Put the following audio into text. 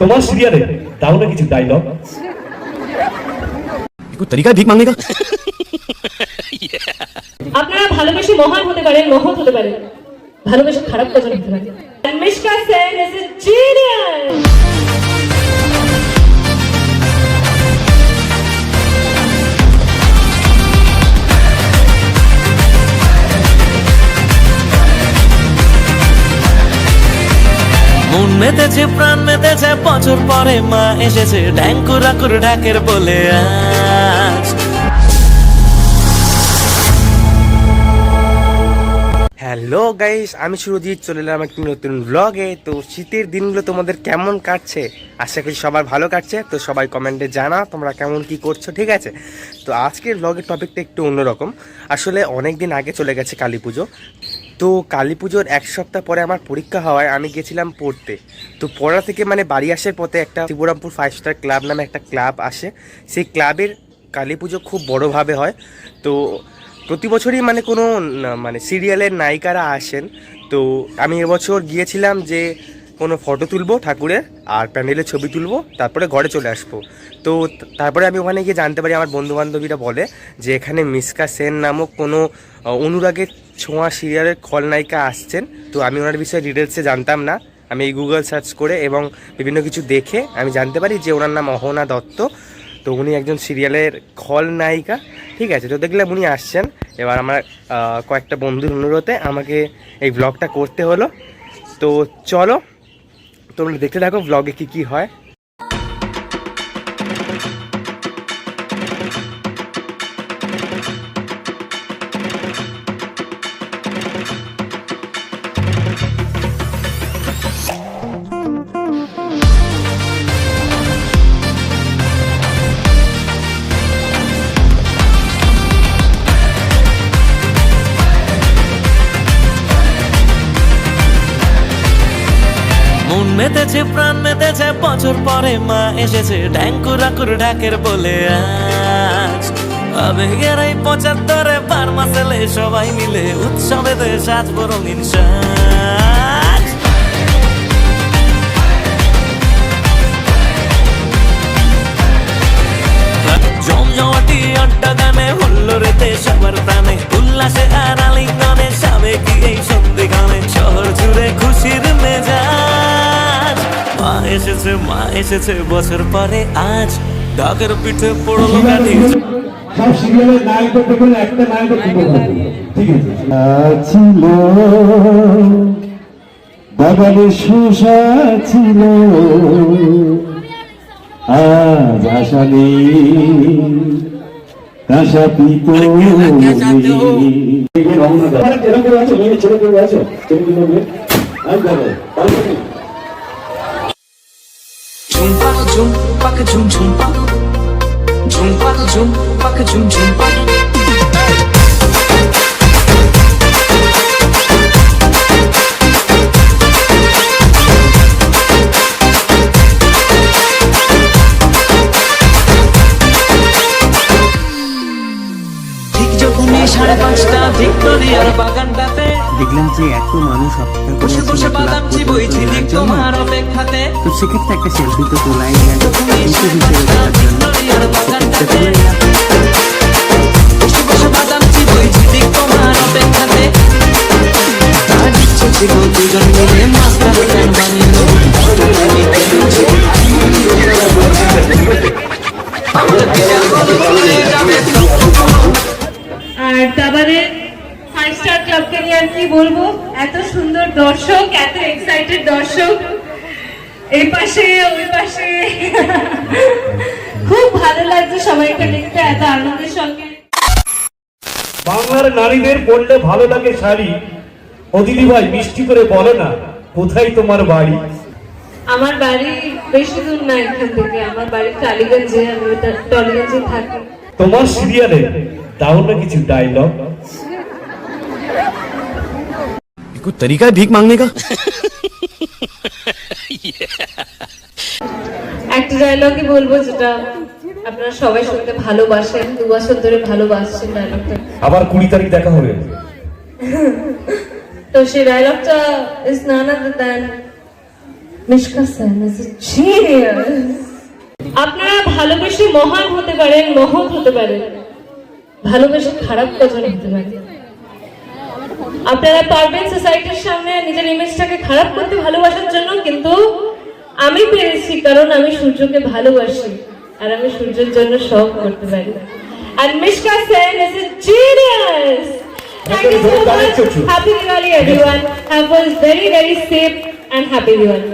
তোমার সিরিয়ালে দাও না কিছু ডায়লগ। कोई तरीका है भीख मांगने का? আপনারা ভালোবেসে মহান হতে পারেন, মহৎ হতে পারেন, ভালোবেসে খারাপ কাজ করতে পারেন। Anushka Sen is a genius. মন মেতেছে প্রাণ মেতেছে বছর পরে মা এসেছে ঢ্যাঙ্কুরাকুর ঢাকের বলে আজ। হ্যালো গাইস, আমি সুরজিৎ চলে এলাম একটি নতুন ব্লগে। তো শীতের দিনগুলো তোমাদের কেমন কাটছে? আশা করি সবার ভালো কাটছে। তো সবাই কমেন্টে জানা তোমরা কেমন কি করছো, ঠিক আছে? তো আজকের ব্লগের টপিকটা একটু অন্যরকম। আসলে অনেক দিন আগে চলে গেছে কালী পুজো। তো কালী পুজোর এক সপ্তাহ পরে আমার পরীক্ষা হওয়ায় আমি গেছিলাম পড়তে। তো পড়া থেকে বাড়ি আসার পথে একটা শিবরামপুর 5 স্টার ক্লাব নামে একটা ক্লাব আসে। সেই ক্লাবের কালী পুজো খুব বড়োভাবে হয়। তো প্রতি বছরই কোনো সিরিয়ালের নায়িকারা আসেন। তো আমি এবছর গিয়েছিলাম যে কোনো ফটো তুলবো ঠাকুরের, আর প্যান্ডেলের ছবি তুলবো, তারপরে ঘরে চলে আসবো। তো তারপরে আমি ওখানে গিয়ে জানতে পারি, আমার বন্ধুবান্ধবীরা বলে যে এখানে মিশকা সেন নামক কোনো অনুরাগের ছোঁয়া সিরিয়ালের খলনায়িকা আসছেন। তো আমি ওনার বিষয়ে ডিটেলসে জানতাম না। আমি এই গুগল সার্চ করে এবং বিভিন্ন কিছু দেখে আমি জানতে পারি যে ওনার নাম অহনা দত্ত। তো উনি একজন সিরিয়ালের খলনায়িকা, ঠিক আছে? তো দেখলাম উনি আসছেন। এবার আমার কয়েকটা বন্ধুর অনুরোধে আমাকে এই ব্লগটা করতে হলো। তো চলো তোমরা দেখতে থাকো ব্লগে কি কি হয়। মন মেতেছে প্রাণ মেতেছে বছর পরে মা এসেছে ঢ্যাঙ্কুরাকুর ঢাকের বলে আজ। আবেগের এই 75 বার মাসেলে সবাই মিলে উৎসবেতে সাজবো রঙিন সাজ। জমজমাটি আড্ডা গানে হুল্লোড়েতে সবার প্রাণে উল্লাসে আর আলিঙ্গনে সাবেকি এই সন্ধিগানে শহর জুড়ে খুশির মেজাজ। মা এসেছে বছর পরে আজ ঢাকের পিঠে পড়লো গাড়ি। সব সিরিয়ালের নায়কের দেখুন একটা নায়কের ঠিক আছে ছিল বাগানে শোষা ছিল, আজ আশা নেই আশা পিত ঝুমপাক ঝুমপাক ঝুম ঝুমপাক ঝুমপাক ঝুমপাক ঝুম ঝুমপাক। ঠিক যখনই 5:30 ভিক্টোরিয়ার বাগানটাতে দেখলাম যে এত মানুষ বসে বসে বাদাম চিবইছি ঠিক তোমার অপেক্ষাতে। তো সেক্ষেত্রে একটা সেলফি তো তোলাই যায়। ভিক্টোরিয়ার বাগানটাতে বসে বসে বাদাম চিবইছি ঠিক তোমার অপেক্ষাতে। আর ইচ্ছে ছিল দুজন মিলে মাস্টার প্ল্যান বানিয়ে নেব। আর তারপরে 5 স্টার ক্লাবকে নিয়ে আর কি বলবো, এত সুন্দর দর্শক, এত এক্সাইটেড দর্শক এই পাশে ওই পাশে। খুব ভালো লাগছে সবাইকে দেখতে এত আনন্দের সঙ্গে। বাংলার নারীদের পড়লে ভালো লাগে শাড়ি। ও দিদি ভাই মিষ্টি করে বলো না কোথায় তোমার বাড়ি? আমার বাড়ি বেশি দূর না এখান থেকে, আমার বাড়ি টালিগঞ্জে, আমি টালিগঞ্জে থাকি। তোমার সিরিয়ালে দাও না কিছু ডায়লগ। कोई तरीका है भीख मांगने का? একটা ডায়লগই বলবো যেটা আপনারা সবাই শুনতে ভালোবাসেন, 2 বছর ধরে ভালোবাসছেন ডায়লগটা। আবার 20 তারিখ দেখা হবে। তো সেই ডায়লগটা is none other than Mishka Sen is a genius. আপনারা ভালোবেসে মহান হতে পারেন, মহৎ হতে পারেন, ভালোবেসে খারাপ কজন হতে পারেন। আপনারা পারবেন সোসাইটির সামনে নিজের ইমেজটাকে খারাপ করতে ভালোবাসার জন্য, কিন্তু আমি পেরেছি কারণ আমি সূর্যকে ভালোবাসি আর আমি সূর্যের জন্য সব করতে পারি। আর Mishka Sen is a genius. Thank you so much. Happy Diwali everyone. Have a very safe and happy Diwali.